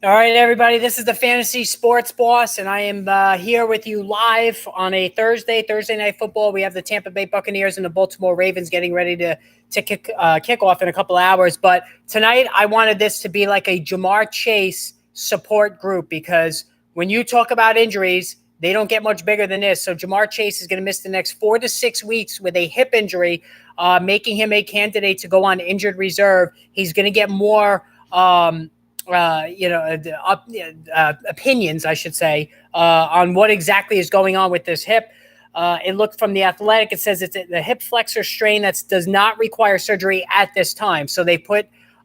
All right, everybody. This is the Fantasy Sports Boss, and I am here with you live on a Thursday Night Football. We have the Tampa Bay Buccaneers and the Baltimore Ravens getting ready to kick off in a couple hours. But tonight, I wanted this to be like a Ja'Marr Chase support group because when you talk about injuries, they don't get much bigger than this. So Ja'Marr Chase is going to miss the next 4 to 6 weeks with a hip injury, making him a candidate to go on injured reserve. He's going to get more opinions, I should say, on what exactly is going on with this hip. It looked from The Athletic, it says it's the hip flexor strain that does not require surgery at this time. So they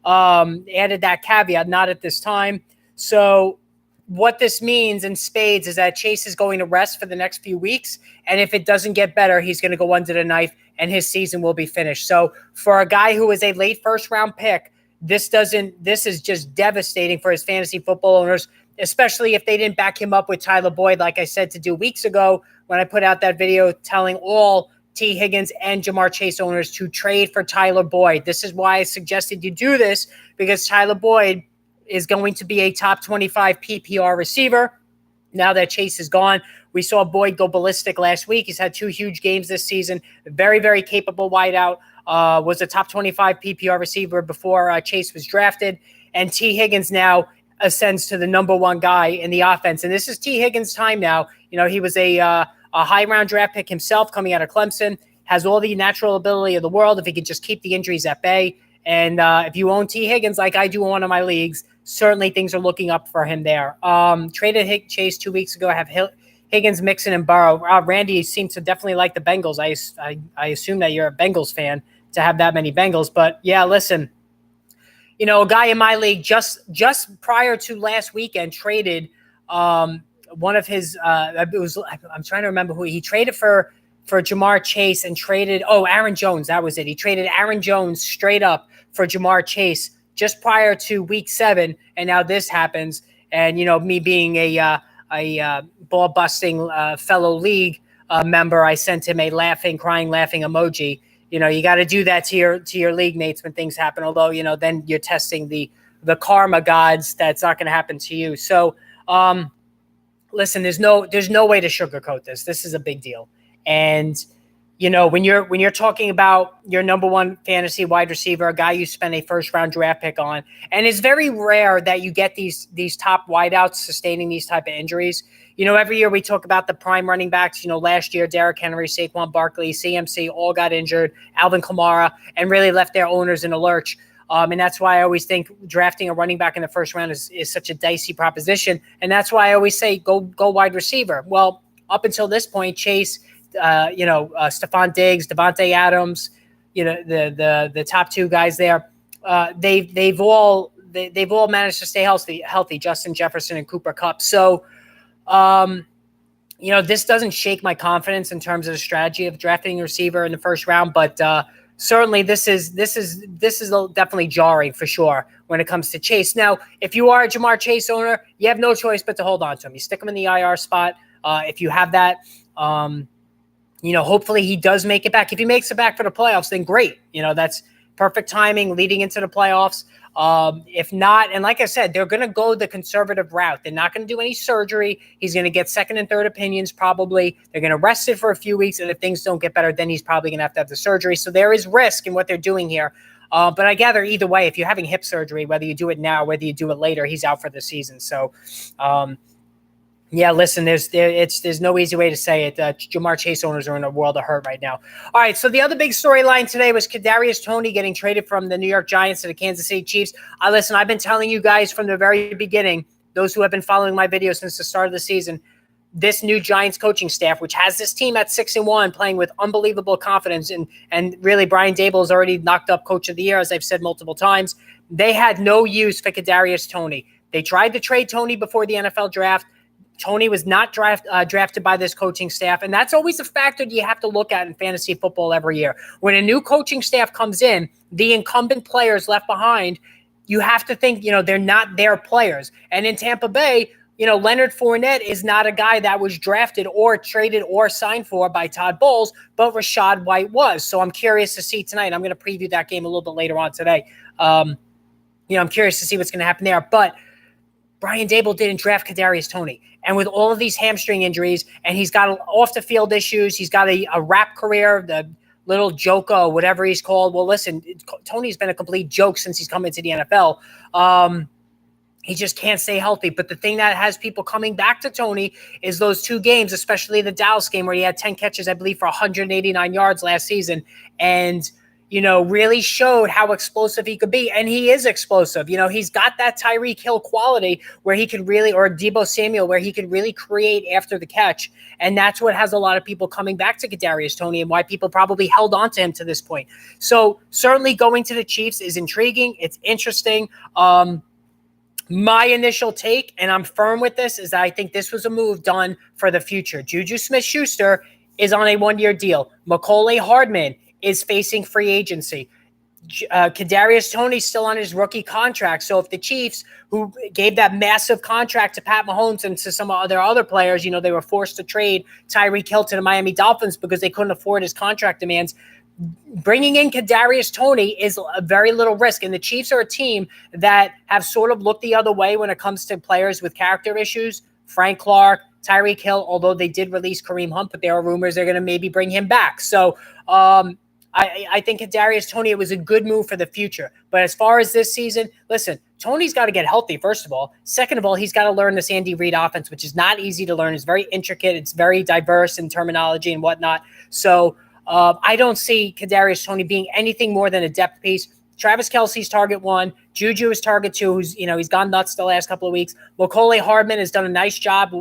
added that caveat, not at this time. So what this means in spades is that Chase is going to rest for the next few weeks. And if it doesn't get better, he's going to go under the knife and his season will be finished. So for a guy who is a late first round pick, this is just devastating for his fantasy football owners, especially if they didn't back him up with Tyler Boyd, like I said to do weeks ago when I put out that video telling all T. Higgins and Ja'Marr Chase owners to trade for Tyler Boyd. This is why I suggested you do this, because Tyler Boyd is going to be a top 25 PPR receiver. Now that Chase is gone, we saw Boyd go ballistic last week. He's had 2 huge games this season. Very, very capable wideout. Was a top 25 PPR receiver before Chase was drafted. And T. Higgins now ascends to the number 1 guy in the offense. And this is T. Higgins' time now. You know, he was a high-round draft pick himself coming out of Clemson, has all the natural ability of the world if he could just keep the injuries at bay. And if you own T. Higgins, like I do in one of my leagues, certainly things are looking up for him there. Traded Chase 2 weeks ago. I have Higgins, Mixon, and Burrow. Randy seems to definitely like the Bengals. I assume that you're a Bengals fan to have that many Bengals. But, yeah, listen, you know, a guy in my league just prior to last weekend traded one of his I'm trying to remember who he traded for Ja'Marr Chase and traded – Aaron Jones. That was it. He traded Aaron Jones straight up for Ja'Marr Chase just prior to week 7, and now this happens. And, you know, me being a ball-busting fellow league member, I sent him a crying, laughing emoji. You know, you got to do that to your league mates when things happen. Although, you know, then you're testing the karma gods. That's not going to happen to you. So, listen, there's no way to sugarcoat this. This is a big deal. And, you know, when you're talking about your number 1 fantasy wide receiver, a guy you spend a first round draft pick on, and it's very rare that you get these top wideouts sustaining these type of injuries. You know, every year we talk about the prime running backs. You know, last year, Derrick Henry, Saquon Barkley, CMC all got injured, Alvin Kamara, and really left their owners in a lurch. And that's why I always think drafting a running back in the first round is such a dicey proposition. And that's why I always say go wide receiver. Well, up until this point, Chase, Stephon Diggs, Devontae Adams, you know, the top 2 guys there, they've all managed to stay healthy, Justin Jefferson and Cooper Kupp. So, you know, this doesn't shake my confidence in terms of the strategy of drafting a receiver in the first round, but certainly this is definitely jarring for sure when it comes to Chase. Now, if you are a Ja'Marr Chase owner, you have no choice but to hold on to him. You stick him in the IR spot. If you have that, you know, hopefully he does make it back. If he makes it back for the playoffs, then great. You know, that's perfect timing leading into the playoffs. If not, and like I said, they're going to go the conservative route. They're not going to do any surgery. He's going to get second and third opinions probably. They're going to rest it for a few weeks, and if things don't get better, then he's probably going to have the surgery. So there is risk in what they're doing here. But I gather either way, if you're having hip surgery, whether you do it now, whether you do it later, he's out for the season. So, yeah, listen, there's no easy way to say it. Ja'Marr Chase owners are in a world of hurt right now. All right, so the other big storyline today was Kadarius Toney getting traded from the New York Giants to the Kansas City Chiefs. Listen, I've been telling you guys from the very beginning, those who have been following my videos since the start of the season, this new Giants coaching staff, which has this team at 6-1, playing with unbelievable confidence, and really Brian Daboll has already knocked up Coach of the Year, as I've said multiple times. They had no use for Kadarius Toney. They tried to trade Toney before the NFL draft. Toney was not drafted by this coaching staff, and that's always a factor that you have to look at in fantasy football every year. When a new coaching staff comes in, the incumbent players left behind, you have to think, you know, they're not their players. And in Tampa Bay, you know, Leonard Fournette is not a guy that was drafted or traded or signed for by Todd Bowles, but Rachaad White was. So I'm curious to see tonight. I'm going to preview that game a little bit later on today. You know, I'm curious to see what's going to happen there. But Brian Dable didn't draft Kadarius Toney. And with all of these hamstring injuries, and he's got off the field issues, he's got a rap career, the little Joker, whatever he's called. Well, listen, Toney's been a complete joke since he's come into the NFL. He just can't stay healthy. But the thing that has people coming back to Toney is those 2 games, especially the Dallas game where he had 10 catches, I believe, for 189 yards last season. And, really showed how explosive he could be. And he is explosive. He's got that Tyreek Hill quality where he could really, or Deebo Samuel, where he could really create after the catch. And that's what has a lot of people coming back to Kadarius Toney and why people probably held on to him to this point. So certainly going to the Chiefs is intriguing. It's interesting. My initial take, and I'm firm with this, is that I think this was a move done for the future. Juju Smith-Schuster is on a 1-year deal. Mecole Hardman is facing free agency. Kadarius Toney's still on his rookie contract. So if the Chiefs, who gave that massive contract to Pat Mahomes and to some of their other players, they were forced to trade Tyreek Hill to the Miami Dolphins because they couldn't afford his contract demands. Bringing in Kadarius Toney is a very little risk, and the Chiefs are a team that have sort of looked the other way when it comes to players with character issues. Frank Clark, Tyreek Hill, although they did release Kareem Hunt, but there are rumors they're going to maybe bring him back. So I think Kadarius Toney, it was a good move for the future. But as far as this season, listen, Toney's got to get healthy, first of all. Second of all, he's got to learn this Andy Reid offense, which is not easy to learn. It's very intricate. It's very diverse in terminology and whatnot. So I don't see Kadarius Toney being anything more than a depth piece. Travis Kelce's target 1. Juju is target 2, who's, he's gone nuts the last couple of weeks. Mecole Hardman has done a nice job,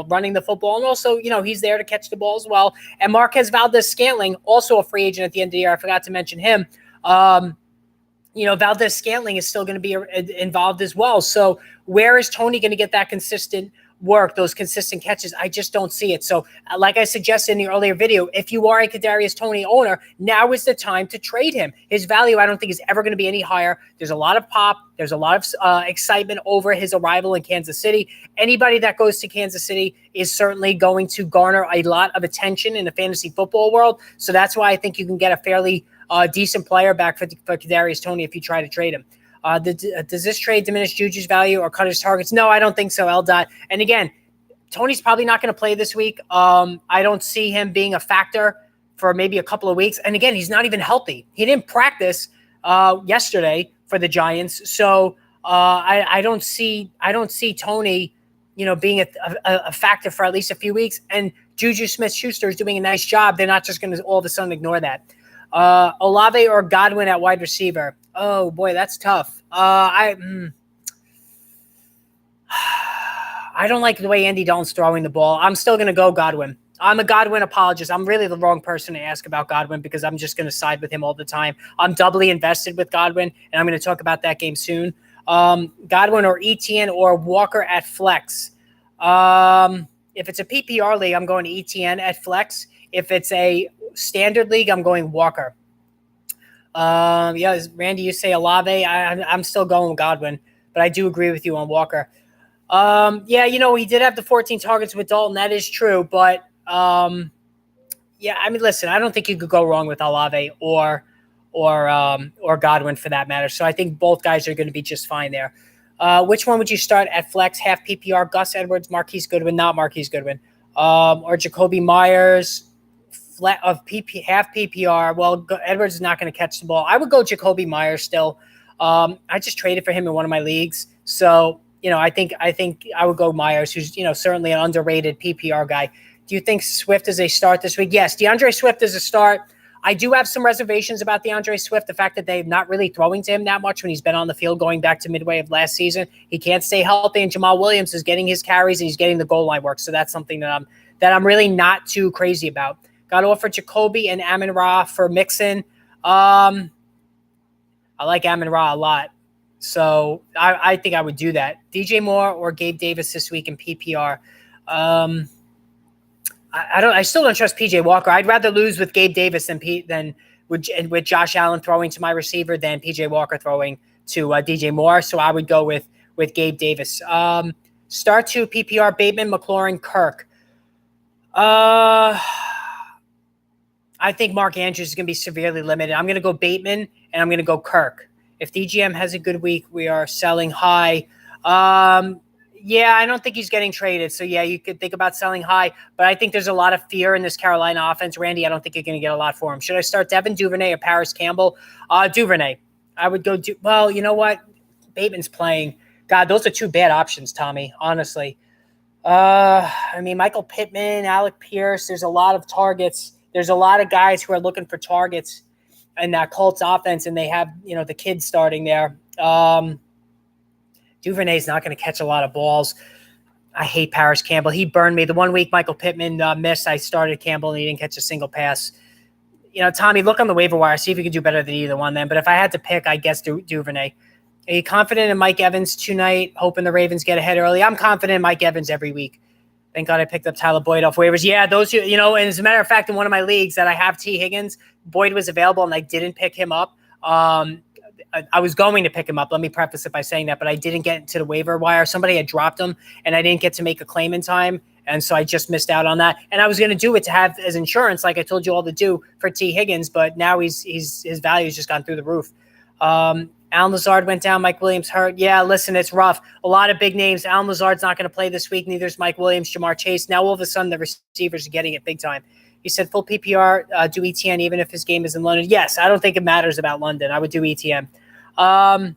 running the football. And also, he's there to catch the ball as well. And Marquez Valdes-Scantling, also a free agent at the end of the year. I forgot to mention him. Valdes-Scantling is still going to be involved as well. So where is Toney going to get that consistent work, those consistent catches? I just don't see it. So like I suggested in the earlier video, if you are a Kadarius Toney owner, now is the time to trade him. His value, I don't think, is ever going to be any higher. There's a lot of pop. There's a lot of excitement over his arrival in Kansas City. Anybody that goes to Kansas City is certainly going to garner a lot of attention in the fantasy football world. So that's why I think you can get a fairly decent player back for Kadarius Toney if you try to trade him. Does this trade diminish Juju's value or cut his targets? No, I don't think so, LDOT. And again, Toney's probably not going to play this week. I don't see him being a factor for maybe a couple of weeks. And again, he's not even healthy. He didn't practice yesterday for the Giants. So I don't see Toney, being a factor for at least a few weeks. And Juju Smith-Schuster is doing a nice job. They're not just going to all of a sudden ignore that. Olave or Godwin at wide receiver? Oh boy, that's tough. I don't like the way Andy Dalton's throwing the ball. I'm still going to go Godwin. I'm a Godwin apologist. I'm really the wrong person to ask about Godwin because I'm just going to side with him all the time. I'm doubly invested with Godwin, and I'm going to talk about that game soon. Godwin or ETN or Walker at flex. If it's a PPR league, I'm going to ETN at flex. If it's a standard league, I'm going Walker. Randy, you say Olave. I'm still going with Godwin, but I do agree with you on Walker. He did have the 14 targets with Dalton. That is true, but listen, I don't think you could go wrong with Olave or Godwin for that matter. So I think both guys are going to be just fine there. Which one would you start at flex? Half PPR, Gus Edwards, Marquise Goodwin, not Marquise Goodwin, or Jacoby Myers? Half PPR. Well, Edwards is not going to catch the ball. I would go Jacoby Myers still. I just traded for him in one of my leagues. So, I think I would go Myers, who's, certainly an underrated PPR guy. Do you think Swift is a start this week? Yes, DeAndre Swift is a start. I do have some reservations about DeAndre Swift, the fact that they're not really throwing to him that much when he's been on the field going back to midway of last season. He can't stay healthy, and Jamal Williams is getting his carries and he's getting the goal line work. So that's something that I'm really not too crazy about. Got to offer Jacoby and Amon-Ra for Mixon. I like Amon-Ra a lot. So I think I would do that. DJ Moore or Gabe Davis this week in PPR. I still don't trust PJ Walker. I'd rather lose with Gabe Davis than with Josh Allen throwing to my receiver than PJ Walker throwing to DJ Moore. So I would go with Gabe Davis. Start 2 PPR, Bateman, McLaurin, Kirk. I think Mark Andrews is going to be severely limited. I'm going to go Bateman, and I'm going to go Kirk. If DGM has a good week, we are selling high. Yeah, I don't think he's getting traded. So, yeah, you could think about selling high. But I think there's a lot of fear in this Carolina offense. Randy, I don't think you're going to get a lot for him. Should I start Devin Duvernay or Paris Campbell? Duvernay. I would go well, you know what? Bateman's playing. God, those are two bad options, Tommy, honestly. I mean, Michael Pittman, Alec Pierce, there's a lot of targets. There's a lot of guys who are looking for targets in that Colts offense, and they have, the kids starting there. Duvernay's not going to catch a lot of balls. I hate Paris Campbell. He burned me. The 1 week Michael Pittman missed, I started Campbell, and he didn't catch a single pass. Tommy, look on the waiver wire, see if you can do better than either one then. But if I had to pick, I guess Duvernay. Are you confident in Mike Evans tonight, hoping the Ravens get ahead early? I'm confident in Mike Evans every week. Thank God I picked up Tyler Boyd off waivers. Yeah, those, and as a matter of fact, in one of my leagues that I have T. Higgins, Boyd was available, and I didn't pick him up. I was going to pick him up. Let me preface it by saying that, but I didn't get to the waiver wire. Somebody had dropped him, and I didn't get to make a claim in time, and so I just missed out on that. And I was going to do it to have as insurance, like I told you all to do for T. Higgins, but now his value's just gone through the roof. Alan Lazard went down. Mike Williams hurt. Yeah, listen, it's rough. A lot of big names. Alan Lazard's not going to play this week. Neither is Mike Williams, Jamar Chase. Now all of a sudden the receivers are getting it big time. He said full PPR, do ETN even if his game is in London. Yes, I don't think it matters about London. I would do ETN. All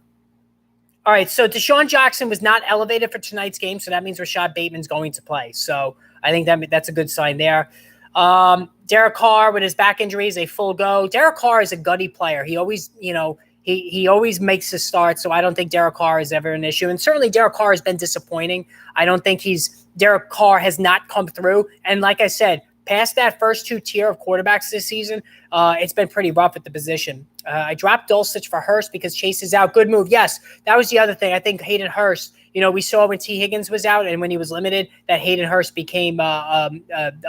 right, so Deshaun Jackson was not elevated for tonight's game, so that means Rashad Bateman's going to play. So I think that's a good sign there. Derek Carr with his back injury is a full go. Derek Carr is a gutty player. He always, he always makes his start, so I don't think Derek Carr is ever an issue. And certainly Derek Carr has been disappointing. I don't think Derek Carr has not come through. And like I said, past that first two tier of quarterbacks this season, it's been pretty rough at the position. I dropped Dulcich for Hurst because Chase is out. Good move. Yes, that was the other thing. I think Hayden Hurst, we saw when T. Higgins was out and when he was limited that Hayden Hurst became a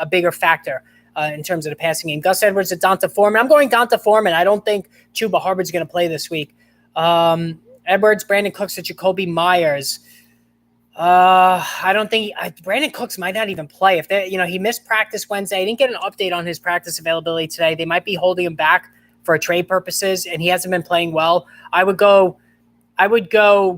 bigger factor in terms of the passing game. Gus Edwards and Donta Foreman. I'm going Donta Foreman. I don't think Chuba Hubbard's going to play this week. Edwards, Brandon Cooks, and Jacoby Myers. I don't think Brandon Cooks might not even play. If they, he missed practice Wednesday. I didn't get an update on his practice availability today. They might be holding him back for trade purposes, and he hasn't been playing well. I would go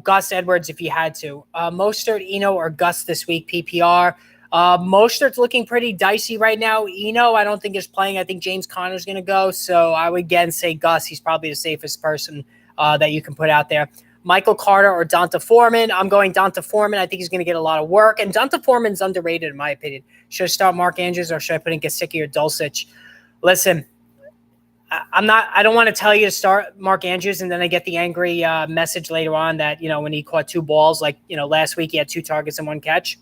Gus Edwards if you had to. Mostert, Eno, or Gus this week, PPR. Mostert's looking pretty dicey right now. Eno, I don't think is playing. I think James Conner's going to go. So I would again say Gus. He's probably the safest person that you can put out there. Michael Carter or Donta Foreman. I'm going Donta Foreman. I think he's going to get a lot of work. And Donta Foreman's underrated in my opinion. Should I start Mark Andrews or should I put in Gesicki or Dulcich? Listen, I don't want to tell you to start Mark Andrews and then I get the angry message later on that, when he caught two balls, like, last week he had 2 targets and 1 catch.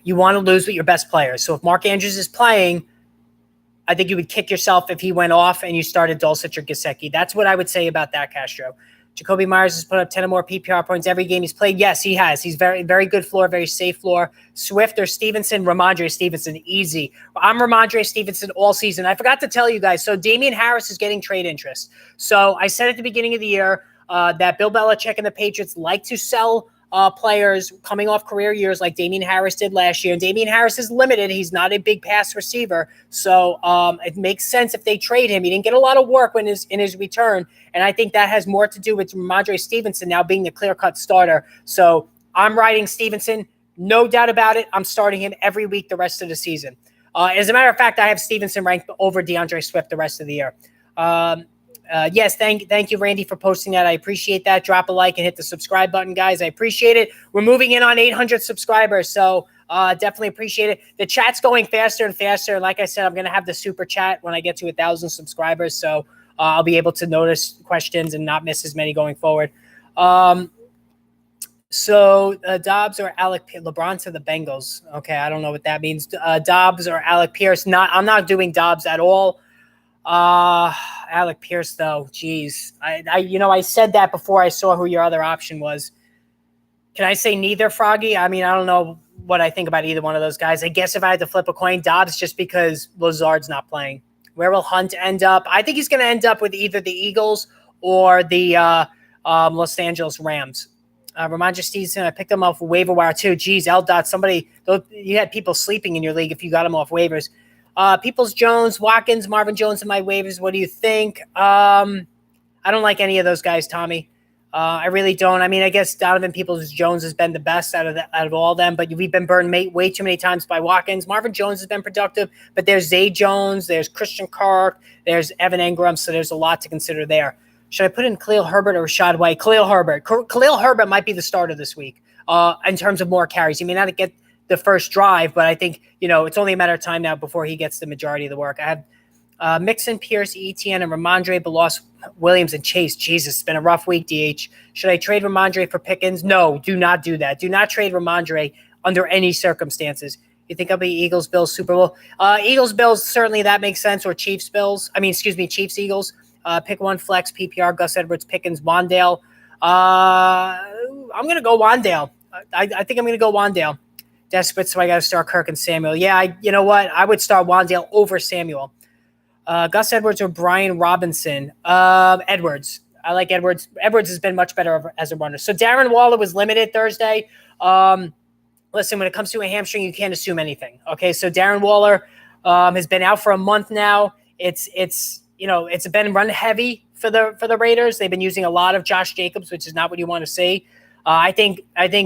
You want to lose with your best players. So if Mark Andrews is playing, I think you would kick yourself if he went off and you started Dulcich or Gesicki. That's what I would say about that, Castro. Jacoby Myers has put up 10 or more PPR points every game he's played. Yes, he has. He's very, very good floor, very safe floor. Swift or Stevenson, Ramondre Stevenson, easy. I'm Ramondre Stevenson all season. I forgot to tell you guys. So Damian Harris is getting trade interest. So I said at the beginning of the year that Bill Belichick and the Patriots like to sell players coming off career years like Damian Harris did last year. And Damian Harris is limited. He's not a big pass receiver. So it makes sense if they trade him. He didn't get a lot of work in his return. And I think that has more to do with Ramondre Stevenson now being the clear-cut starter. So I'm riding Stevenson. No doubt about it. I'm starting him every week the rest of the season. As a matter of fact, I have Stevenson ranked over DeAndre Swift the rest of the year. Yes, thank you, Randy, for posting that. I appreciate that. Drop a like and hit the subscribe button, guys. I appreciate it. We're moving in on 800 subscribers, so definitely appreciate it. The chat's going faster and faster. Like I said, I'm going to have the super chat when I get to 1,000 subscribers, so I'll be able to notice questions and not miss as many going forward. So Dobbs or Alec LeBron to the Bengals. Okay, I don't know what that means. Dobbs or Alec Pierce. I'm not doing Dobbs at all. Alec Pierce though, geez, I said that before I saw who your other option was. Can I say neither, Froggy? I mean, I don't know what I think about either one of those guys. I guess if I had to flip a coin, Dobbs, just because Lazard's not playing. Where will Hunt end up? I think he's going to end up with either the Eagles or the Los Angeles Rams. Ramondre Stevenson, I picked him off waiver wire too. Geez, L. You had people sleeping in your league if you got him off waivers. Peoples-Jones, Watkins, Marvin Jones in my waivers. What do you think? I don't like any of those guys, Tommy. I really don't. I mean, I guess Donovan Peoples-Jones has been the best out of all of them, but we've been burned way too many times by Watkins. Marvin Jones has been productive, but there's Zay Jones, there's Christian Kirk, there's Evan Engram, so there's a lot to consider there. Should I put in Khalil Herbert or Rashad White? Khalil Herbert. Khalil Herbert might be the starter this week in terms of more carries. He may not get the first drive, but I think, it's only a matter of time now before he gets the majority of the work. I have Mixon, Pierce, Etienne, and Ramondre, Belos, Williams, and Chase. Jesus, it's been a rough week, DH. Should I trade Ramondre for Pickens? No, do not do that. Do not trade Ramondre under any circumstances. You think I'll be Eagles, Bills, Super Bowl? Eagles, Bills, certainly that makes sense, or Chiefs, Bills. Chiefs, Eagles. Pick one, flex, PPR, Gus Edwards, Pickens, Wandale. I'm going to go Wandale. I think I'm going to go Wandale. Desperate, so I got to start Kirk and Samuel. Yeah, you know what? I would start Wandale over Samuel. Gus Edwards or Brian Robinson? Edwards. I like Edwards. Edwards has been much better as a runner. So Darren Waller was limited Thursday. Listen, when it comes to a hamstring, you can't assume anything. Okay, so Darren Waller has been out for a month now. It's been run heavy for the Raiders. They've been using a lot of Josh Jacobs, which is not what you want to see. I think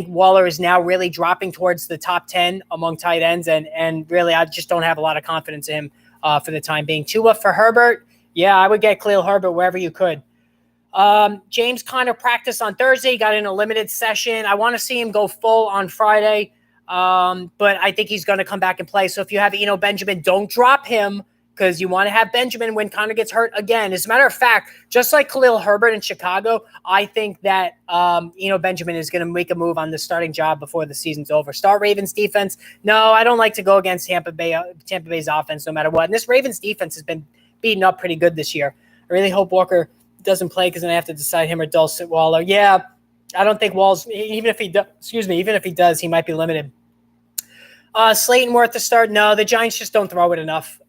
Waller is now really dropping towards the top 10 among tight ends, and really I just don't have a lot of confidence in him for the time being. Tua for Herbert, yeah, I would get Khalil Herbert wherever you could. James Conner practiced on Thursday, got in a limited session. I want to see him go full on Friday, but I think he's going to come back and play. So if you have Eno Benjamin, don't drop him, because you want to have Benjamin when Conner gets hurt again. As a matter of fact, just like Khalil Herbert in Chicago, I think that Benjamin is going to make a move on the starting job before the season's over. Start Ravens defense. No, I don't like to go against Tampa Bay's offense no matter what. And this Ravens defense has been beaten up pretty good this year. I really hope Walker doesn't play, because then I have to decide him or Dulcet Waller. Yeah, I don't think even if he does, he might be limited. Slayton worth the start? No, the Giants just don't throw it enough.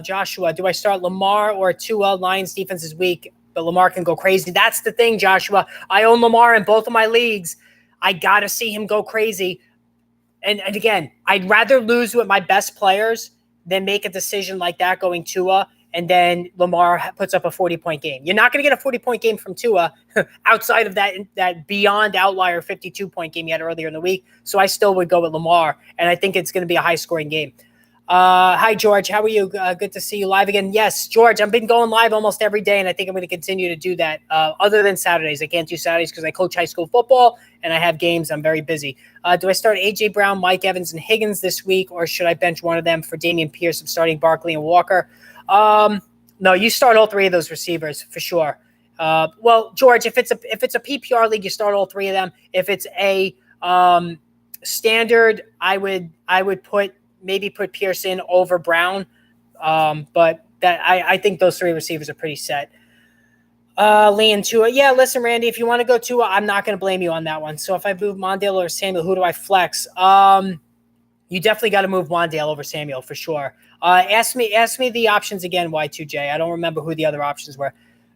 Joshua, do I start Lamar or Tua? Lions defense is weak, but Lamar can go crazy. That's the thing, Joshua. I own Lamar in both of my leagues. I got to see him go crazy. And again, I'd rather lose with my best players than make a decision like that going Tua, and then Lamar puts up a 40-point game. You're not going to get a 40-point game from Tua outside of that beyond outlier 52-point game he had earlier in the week. So I still would go with Lamar, and I think it's going to be a high-scoring game. Hi, George. How are you? Good to see you live again. Yes, George, I've been going live almost every day, and I think I'm going to continue to do that other than Saturdays. I can't do Saturdays because I coach high school football, and I have games. I'm very busy. Do I start A.J. Brown, Mike Evans, and Higgins this week, or should I bench one of them for Damian Pierce? I'm starting Barkley and Walker. No, you start all three of those receivers for sure. Well, George, if it's a PPR league, you start all three of them. If it's a standard, I would put Pierce in over Brown. But that I think those three receivers are pretty set. Lee and Tua. Yeah, listen, Randy, if you want to go Tua, I'm not going to blame you on that one. So if I move Mondale or Samuel, who do I flex? You definitely got to move Wandale over Samuel for sure. Ask me the options again, Y2J. I don't remember who the other options were.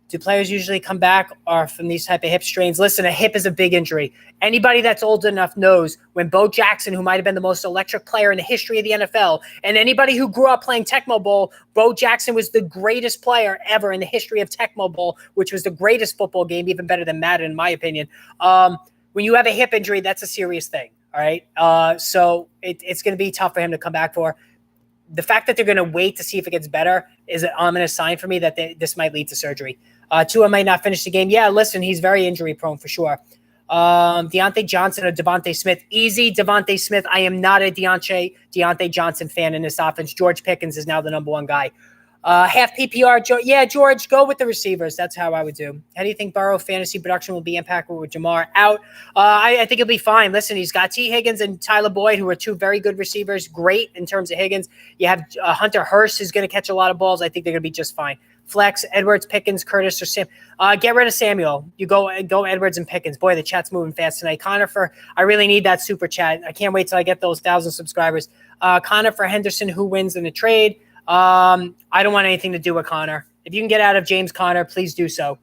Do players usually come back or from these type of hip strains? Listen, a hip is a big injury. Anybody that's old enough knows when Bo Jackson, who might have been the most electric player in the history of the NFL, and anybody who grew up playing Tecmo Bowl, Bo Jackson was the greatest player ever in the history of Tecmo Bowl, which was the greatest football game, even better than Madden, in my opinion. When you have a hip injury, that's a serious thing. All right. So it's going to be tough for him to come back for. The fact that they're going to wait to see if it gets better is an ominous sign for me that this might lead to surgery. Tua might not finish the game. Yeah, listen, he's very injury prone for sure. Deontay Johnson or Devontae Smith. Easy, Devontae Smith. I am not a Deontay Johnson fan in this offense. George Pickens is now the number one guy. Half PPR. George, go with the receivers. That's how I would do. How do you think Burrow fantasy production will be impacted with Jamar out? I think he'll be fine. Listen, he's got T. Higgins and Tyler Boyd, who are two very good receivers. Great in terms of Higgins. You have Hunter Hurst, who's going to catch a lot of balls. I think they're going to be just fine. Flex, Edwards, Pickens, Curtis, or Sam. Get rid of Samuel. You go Edwards and Pickens. Boy, the chat's moving fast tonight. Connor I really need that super chat. I can't wait till I get those 1,000 subscribers. Connor for Henderson, who wins in the trade? I don't want anything to do with Connor. If you can get out of James Conner, please do so.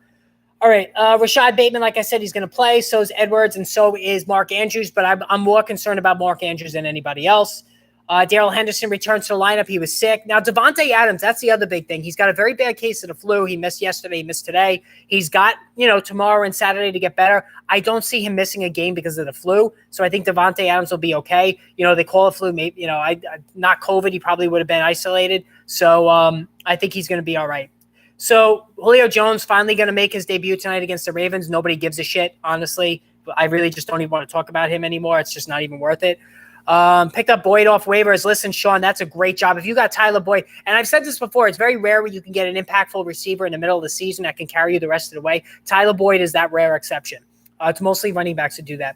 All right. Rashad Bateman, like I said, he's going to play. So is Edwards, and so is Mark Andrews. But I'm more concerned about Mark Andrews than anybody else. Darrell Henderson returns to the lineup. He was sick. Now, Davante Adams, that's the other big thing. He's got a very bad case of the flu. He missed yesterday. He missed today. He's got, tomorrow and Saturday to get better. I don't see him missing a game because of the flu. So I think Davante Adams will be okay. They call it flu. Maybe, not COVID. He probably would have been isolated. So I think he's going to be all right. So Julio Jones finally going to make his debut tonight against the Ravens. Nobody gives a shit, honestly. I really just don't even want to talk about him anymore. It's just not even worth it. Picked up Boyd off waivers. Listen, Sean, that's a great job. If you got Tyler Boyd, and I've said this before, it's very rare where you can get an impactful receiver in the middle of the season that can carry you the rest of the way. Tyler Boyd is that rare exception. It's mostly running backs that do that.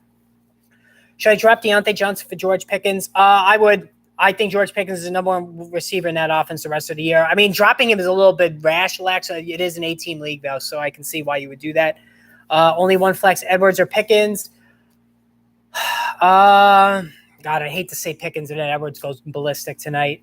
Should I drop Deontay Johnson for George Pickens? I would. I think George Pickens is the number one receiver in that offense the rest of the year. I mean, dropping him is a little bit rash, Lex. It is an 18 league, though, so I can see why you would do that. Only one flex, Edwards or Pickens. God, I hate to say Pickens, and then Edwards goes ballistic tonight.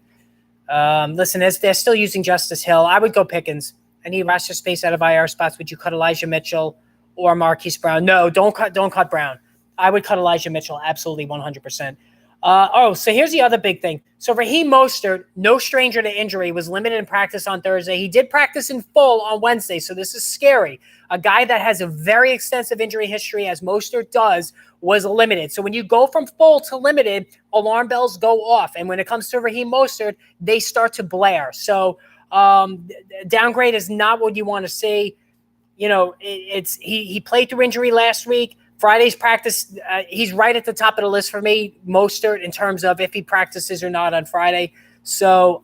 Listen, they're still using Justice Hill. I would go Pickens. I need roster space out of IR spots. Would you cut Elijah Mitchell or Marquise Brown? No, don't cut Brown. I would cut Elijah Mitchell, absolutely 100%. So here's the other big thing. So Raheem Mostert, no stranger to injury, was limited in practice on Thursday. He did practice in full on Wednesday, so this is scary. A guy that has a very extensive injury history, as Mostert does, was limited. So when you go from full to limited, alarm bells go off. And when it comes to Raheem Mostert, they start to blare. So downgrade is not what you want to see. He played through injury last week. Friday's practice, he's right at the top of the list for me, Mostert, in terms of if he practices or not on Friday. So,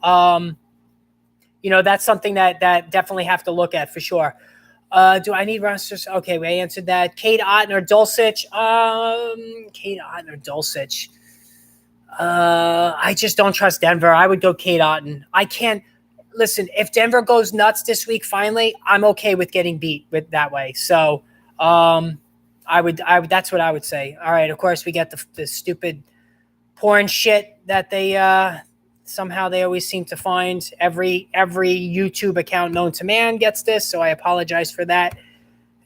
that's something that definitely have to look at for sure. Do I need rosters? Okay, we answered that. Cade Otton or Dulcich? Cade Otton or Dulcich? I just don't trust Denver. I would go Cade Otton. I can't. Listen, if Denver goes nuts this week, finally, I'm okay with getting beat with that way. So, I would. That's what I would say. All right. Of course, we get the stupid porn shit that they somehow they always seem to find. Every YouTube account known to man gets this, so I apologize for that,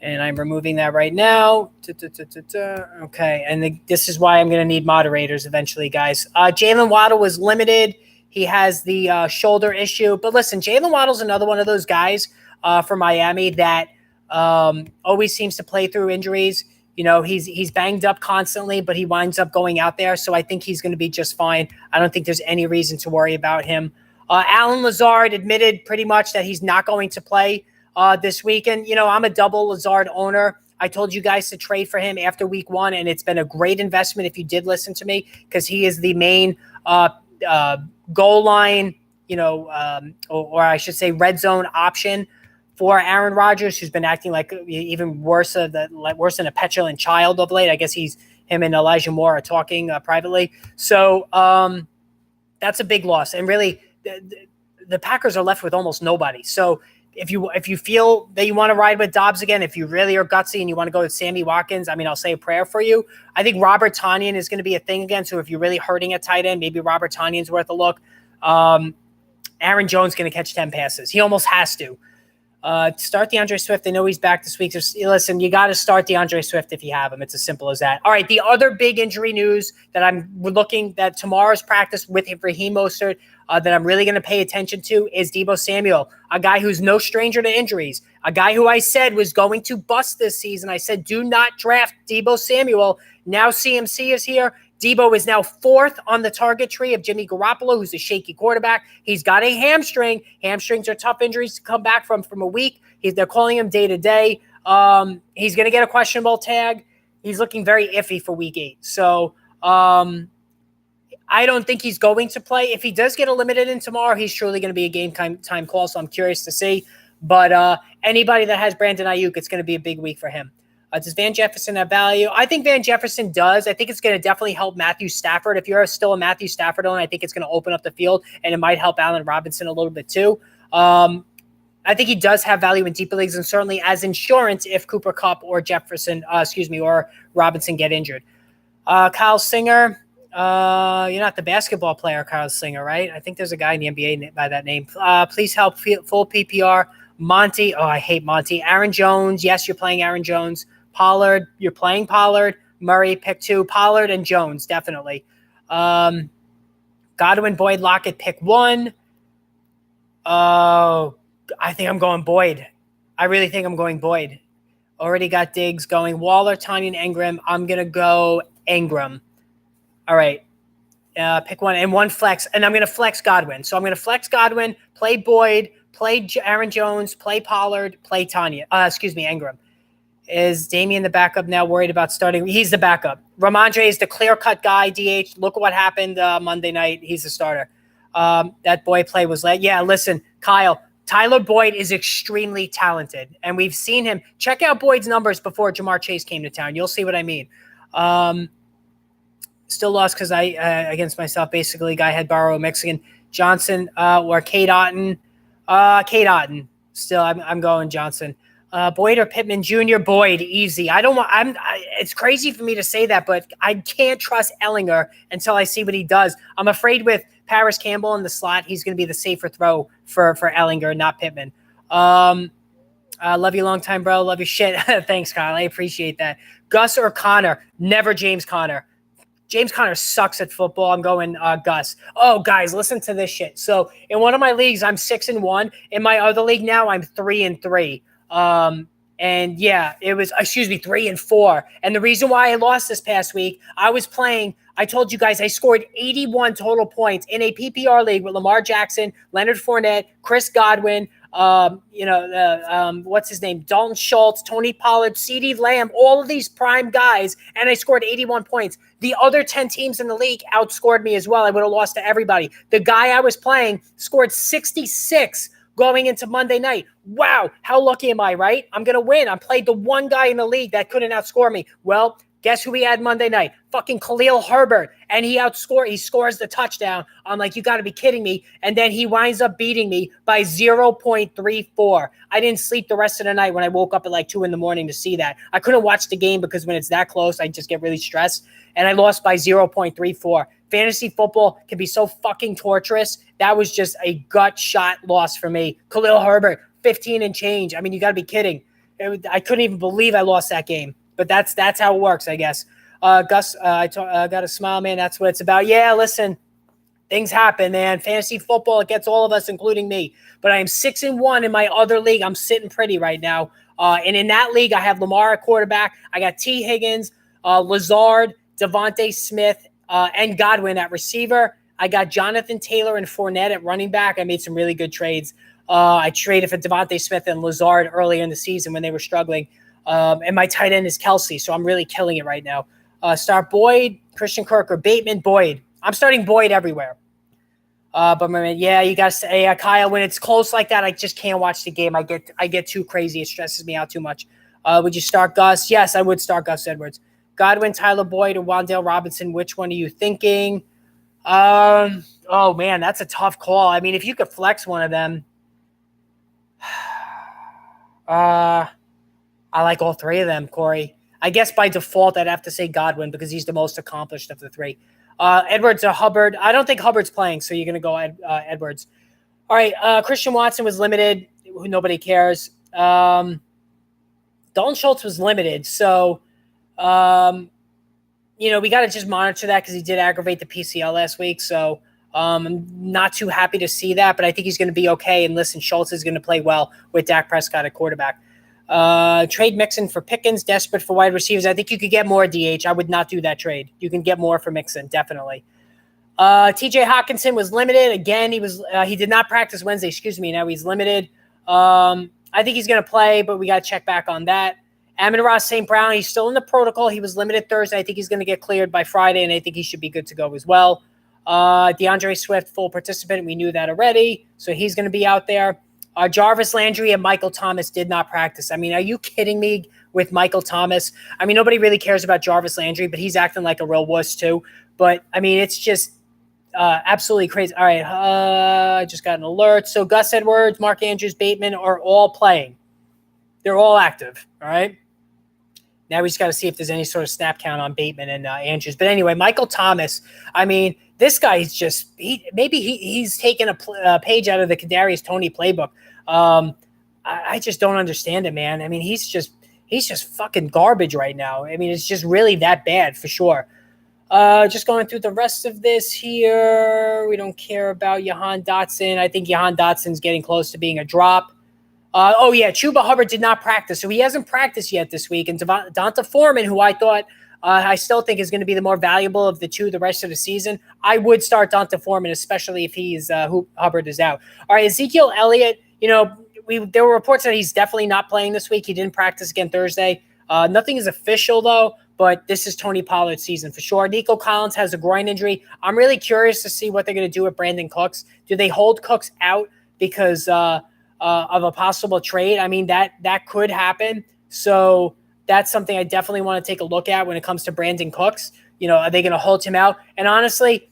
and I'm removing that right now. Okay, and this is why I'm going to need moderators eventually, guys. Jalen Waddle was limited. He has the shoulder issue, but listen, Jalen Waddle's another one of those guys for Miami that always seems to play through injuries. He's banged up constantly, but he winds up going out there. So I think he's going to be just fine. I don't think there's any reason to worry about him. Alan Lazard admitted pretty much that he's not going to play this weekend. I'm a double Lazard owner. I told you guys to trade for him after week 1, and it's been a great investment if you did listen to me, because he is the main goal line, or I should say red zone option for Aaron Rodgers, who's been acting like even worse than a petulant child of late. I guess him and Elijah Moore are talking privately. So that's a big loss. And really, the Packers are left with almost nobody. So if you feel that you want to ride with Dobbs again, if you really are gutsy and you want to go with Sammy Watkins, I mean, I'll say a prayer for you. I think Robert Tonyan is going to be a thing again. So if you're really hurting at tight end, maybe Robert Tonyan's worth a look. Aaron Jones going to catch 10 passes. He almost has to. Start DeAndre Swift. I know he's back this week. Listen, you got to start DeAndre Swift if you have him. It's as simple as that. All right, the other big injury news that I'm looking at tomorrow's practice with Raheem Mostert that I'm really going to pay attention to is Deebo Samuel, a guy who's no stranger to injuries, a guy who I said was going to bust this season. I said, do not draft Deebo Samuel. Now CMC is here. Deebo is now 4th on the target tree of Jimmy Garoppolo, who's a shaky quarterback. He's got a hamstring. Hamstrings are tough injuries to come back from a week. They're calling him day to day. He's going to get a questionable tag. He's looking very iffy for week 8. So I don't think he's going to play. If he does get eliminated in tomorrow, he's truly going to be a game time call. So I'm curious to see. But anybody that has Brandon Ayuk, it's going to be a big week for him. Does Van Jefferson have value? I think Van Jefferson does. I think it's going to definitely help Matthew Stafford. If you're still a Matthew Stafford owner, I think it's going to open up the field, and it might help Allen Robinson a little bit too. I think he does have value in deeper leagues, and certainly as insurance if Cooper Kupp or or Robinson get injured. Kyle Singer, you're not the basketball player Kyle Singer, right? I think there's a guy in the NBA by that name. Please help full PPR. Monty, I hate Monty. Aaron Jones, yes, you're playing Aaron Jones. Pollard, you're playing Pollard. Murray, pick 2. Pollard and Jones, definitely. Godwin, Boyd, Lockett, pick one. I think I'm going Boyd. I really think I'm going Boyd. Already got Diggs going. Waller, Tanyan, Ingram. I'm going to go Ingram. All right. Pick one and one flex. And I'm going to flex Godwin. So I'm going to flex Godwin, play Boyd, play Aaron Jones, play Pollard, play Ingram. Is Damian the backup now? Worried about starting? He's the backup. Ramondre is the clear-cut guy, DH. Look at what happened Monday night. He's the starter. That Boyd play was late. Yeah, listen, Kyle, Tyler Boyd is extremely talented, and we've seen him. Check out Boyd's numbers before Jamar Chase came to town. You'll see what I mean. Still lost because I, against myself, basically, guy had Burrow, Mexican, Johnson, or Cade Otton. Cade Otton. Still, I'm going Johnson. Boyd or Pittman Jr. Boyd, easy. It's crazy for me to say that, but I can't trust Ellinger until I see what he does. I'm afraid with Paris Campbell in the slot, he's going to be the safer throw for Ellinger, not Pittman. Love you long time, bro. Love your shit. Thanks, Kyle. I appreciate that. Gus or Connor? Never James Conner. James Conner sucks at football. I'm going Gus. Oh, guys, listen to this shit. So in one of my leagues, I'm 6-1. In my other league now, I'm 3-3. And yeah, it was, 3-4. And the reason why I lost this past week, I told you guys I scored 81 total points in a PPR league with Lamar Jackson, Leonard Fournette, Chris Godwin, what's his name? Dalton Schultz, Tony Pollard, CeeDee Lamb, all of these prime guys. And I scored 81 points. The other 10 teams in the league outscored me as well. I would have lost to everybody. The guy I was playing scored 66 going into Monday night. Wow, how lucky am I, right? I'm going to win. I played the one guy in the league that couldn't outscore me. Well, guess who we had Monday night? Fucking Khalil Herbert. And he scores the touchdown. I'm like, you got to be kidding me. And then he winds up beating me by 0.34. I didn't sleep the rest of the night when I woke up at like 2 a.m. to see that. I couldn't watch the game because when it's that close, I just get really stressed. And I lost by 0.34. Fantasy football can be so fucking torturous. That was just a gut shot loss for me. Khalil Herbert, 15 and change. I mean, you got to be kidding. I couldn't even believe I lost that game. But that's how it works, I guess. Gus, I got a smile, man. That's what it's about. Yeah, listen, things happen, man. Fantasy football, it gets all of us, including me. But I am 6-1 in my other league. I'm sitting pretty right now. And in that league, I have Lamar at quarterback. I got T. Higgins, Lazard, Devontae Smith, and Godwin at receiver. I got Jonathan Taylor and Fournette at running back. I made some really good trades. I traded for Devontae Smith and Lazard earlier in the season when they were struggling. And my tight end is Kelsey, so I'm really killing it right now. Start Boyd, Christian Kirk, or Bateman. Boyd. I'm starting Boyd everywhere. But man, yeah, you got to say, Kyle, when it's close like that, I just can't watch the game. I get too crazy. It stresses me out too much. Would you start Gus? Yes, I would start Gus Edwards. Godwin, Tyler Boyd, or Wan'Dale Robinson. Which one are you thinking? Oh man, that's a tough call. I mean, if you could flex one of them, I like all three of them, Corey. I guess by default, I'd have to say Godwin because he's the most accomplished of the three. Edwards or Hubbard. I don't think Hubbard's playing, so you're going to go Edwards. All right, Christian Watson was limited. Nobody cares. Dalton Schultz was limited, so we got to just monitor that because he did aggravate the PCL last week. So I'm not too happy to see that, but I think he's going to be okay. And listen, Schultz is going to play well with Dak Prescott at quarterback. Trade Mixon for Pickens, desperate for wide receivers. I think you could get more DH. I would not do that trade. You can get more for Mixon, definitely. TJ Hawkinson was limited. Again, he did not practice Wednesday. Now he's limited. I think he's going to play, but we got to check back on that. Amon-Ra St. Brown, he's still in the protocol. He was limited Thursday. I think he's going to get cleared by Friday, and I think he should be good to go as well. DeAndre Swift, full participant. We knew that already, so he's going to be out there. Jarvis Landry and Michael Thomas did not practice. I mean, are you kidding me with Michael Thomas? I mean, nobody really cares about Jarvis Landry, but he's acting like a real wuss too. But, I mean, it's just absolutely crazy. All right, I just got an alert. So Gus Edwards, Mark Andrews, Bateman are all playing. They're all active, all right? Now we just got to see if there's any sort of snap count on Bateman and Andrews. But anyway, Michael Thomas, I mean, this guy is just he's taken a page out of the Kadarius Toney playbook. I just don't understand it, man. I mean, he's just fucking garbage right now. I mean, it's just really that bad for sure. Just going through the rest of this here. We don't care about Jahan Dotson. I think Jahan Dotson's getting close to being a drop. Chuba Hubbard did not practice, so he hasn't practiced yet this week. And Donta Foreman, who I thought I still think is going to be the more valuable of the two the rest of the season, I would start Donta Foreman, especially if Hubbard is out. All right, Ezekiel Elliott, there were reports that he's definitely not playing this week. He didn't practice again Thursday. Nothing is official, though, but this is Tony Pollard's season for sure. Nico Collins has a groin injury. I'm really curious to see what they're going to do with Brandon Cooks. Do they hold Cooks out because of a possible trade? I mean, that could happen. So that's something I definitely want to take a look at when it comes to Brandon Cooks. Are they going to hold him out? And honestly,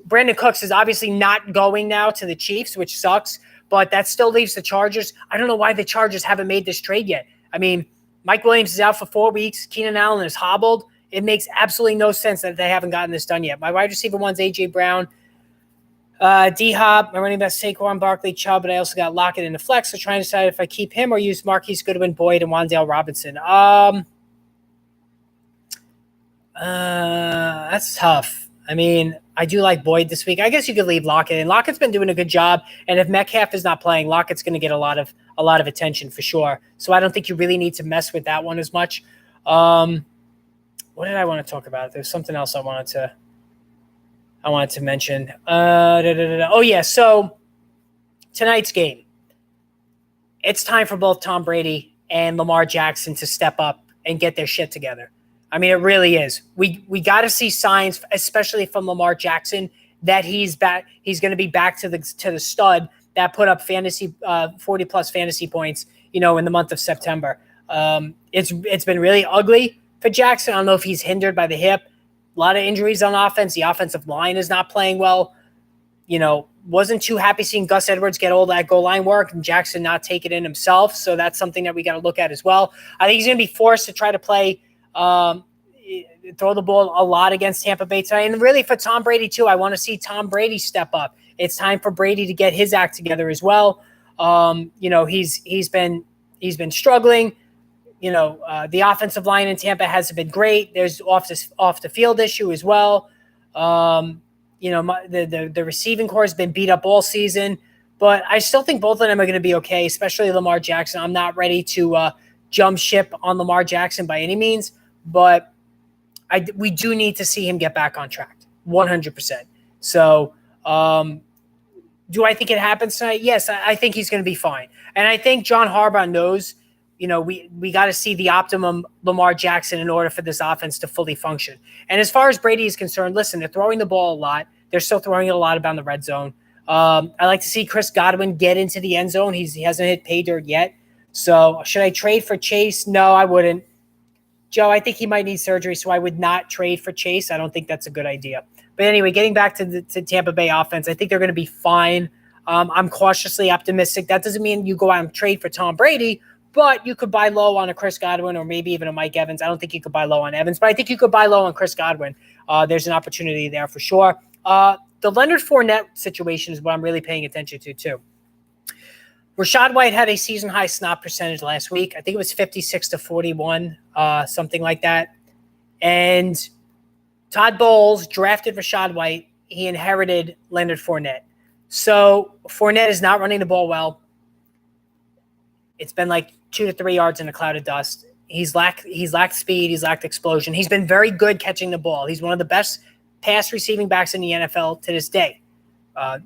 Brandon Cooks is obviously not going now to the Chiefs, which sucks, but that still leaves the Chargers. I don't know why the Chargers haven't made this trade yet. I mean, Mike Williams is out for 4 weeks. Keenan Allen is hobbled. It makes absolutely no sense that they haven't gotten this done yet. My wide receiver one's A.J. Brown. D-Hop, my running back Saquon Barkley, Chubb, but I also got Lockett in the flex. So trying to decide if I keep him or use Marquise Goodwin, Boyd, and Wan'Dale Robinson. That's tough. I mean, I do like Boyd this week. I guess you could leave Lockett, and Lockett's been doing a good job. And if Metcalf is not playing, Lockett's going to get a lot of attention for sure. So I don't think you really need to mess with that one as much. What did I want to talk about? There's something else I wanted to mention. Oh, yeah. So tonight's game, it's time for both Tom Brady and Lamar Jackson to step up and get their shit together. I mean, it really is. We got to see signs, especially from Lamar Jackson, that he's back. He's going to be back to the stud that put up 40+ fantasy points, in the month of September. It's been really ugly for Jackson. I don't know if he's hindered by the hip. A lot of injuries on offense. The offensive line is not playing well. Wasn't too happy seeing Gus Edwards get all that goal line work and Jackson not take it in himself. So that's something that we got to look at as well. I think he's going to be forced to try to play, throw the ball a lot against Tampa Bay tonight. And really for Tom Brady too, I want to see Tom Brady step up. It's time for Brady to get his act together as well. He's been struggling. The offensive line in Tampa hasn't been great. There's off the field issue as well. The receiving core has been beat up all season, but I still think both of them are going to be okay, especially Lamar Jackson. I'm not ready to jump ship on Lamar Jackson by any means, but we do need to see him get back on track, 100%. So do I think it happens tonight? Yes, I think he's going to be fine. And I think John Harbaugh knows, we got to see the optimum Lamar Jackson in order for this offense to fully function. And as far as Brady is concerned, listen, they're throwing the ball a lot. They're still throwing it a lot about the red zone. I like to see Chris Godwin get into the end zone. He hasn't hit pay dirt yet. So should I trade for Chase? No, I wouldn't. Joe, I think he might need surgery, so I would not trade for Chase. I don't think that's a good idea. But anyway, getting back to Tampa Bay offense, I think they're going to be fine. I'm cautiously optimistic. That doesn't mean you go out and trade for Tom Brady, but you could buy low on a Chris Godwin or maybe even a Mike Evans. I don't think you could buy low on Evans, but I think you could buy low on Chris Godwin. There's an opportunity there for sure. The Leonard Fournette situation is what I'm really paying attention to, too. Rachaad White had a season-high snap percentage last week. I think it was 56-41, something like that. And Todd Bowles drafted Rachaad White. He inherited Leonard Fournette. So Fournette is not running the ball well. It's been like 2 to 3 yards in a cloud of dust. He's lacked speed. He's lacked explosion. He's been very good catching the ball. He's one of the best pass receiving backs in the NFL to this day.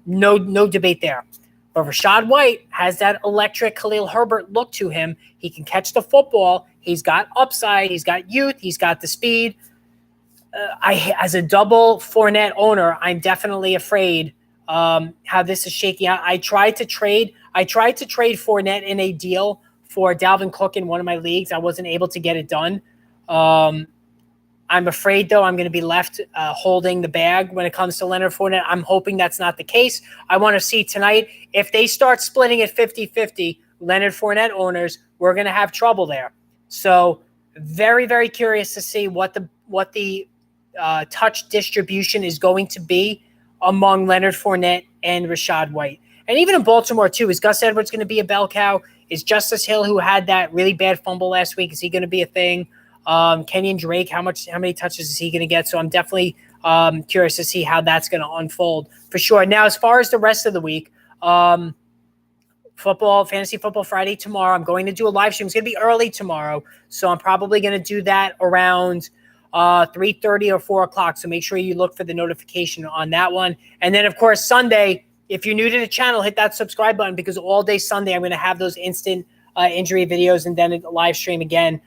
No debate there. But Rachaad White has that electric Khalil Herbert look to him. He can catch the football. He's got upside. He's got youth. He's got the speed. As a double Fournette owner, I'm definitely afraid how this is shaking out. I tried to trade Fournette in a deal for Dalvin Cook in one of my leagues. I wasn't able to get it done. I'm afraid, though, I'm going to be left holding the bag when it comes to Leonard Fournette. I'm hoping that's not the case. I want to see tonight, if they start splitting it 50-50, Leonard Fournette owners, we're going to have trouble there. So very, very curious to see what the touch distribution is going to be among Leonard Fournette and Rachaad White. And even in Baltimore, too, is Gus Edwards going to be a bell cow? Is Justice Hill, who had that really bad fumble last week, is he going to be a thing? Kenyon Drake, how many touches is he going to get? So I'm definitely curious to see how that's going to unfold for sure. Now, as far as the rest of the week, Fantasy Football Friday tomorrow. I'm going to do a live stream. It's going to be early tomorrow, so I'm probably going to do that around 3:30 or 4 o'clock. So make sure you look for the notification on that one. And then, of course, Sunday, if you're new to the channel, hit that subscribe button because all day Sunday I'm going to have those instant injury videos and then a live stream again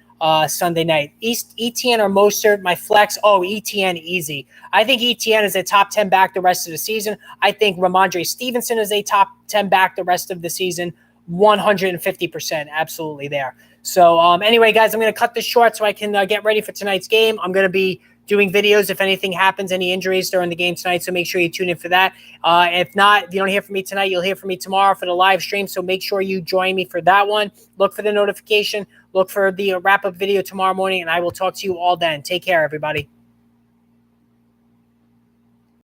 Sunday night. ETN or Mostert, my flex. Oh, ETN easy. I think ETN is a top 10 back the rest of the season. I think Ramondre Stevenson is a top 10 back the rest of the season. 150%, absolutely there. So anyway, guys, I'm going to cut this short so I can get ready for tonight's game. I'm going to be doing videos if anything happens, any injuries during the game tonight, so make sure you tune in for that. If not, if you don't hear from me tonight, you'll hear from me tomorrow for the live stream, so make sure you join me for that one. Look for the notification. Look for the wrap-up video tomorrow morning, and I will talk to you all then. Take care, everybody.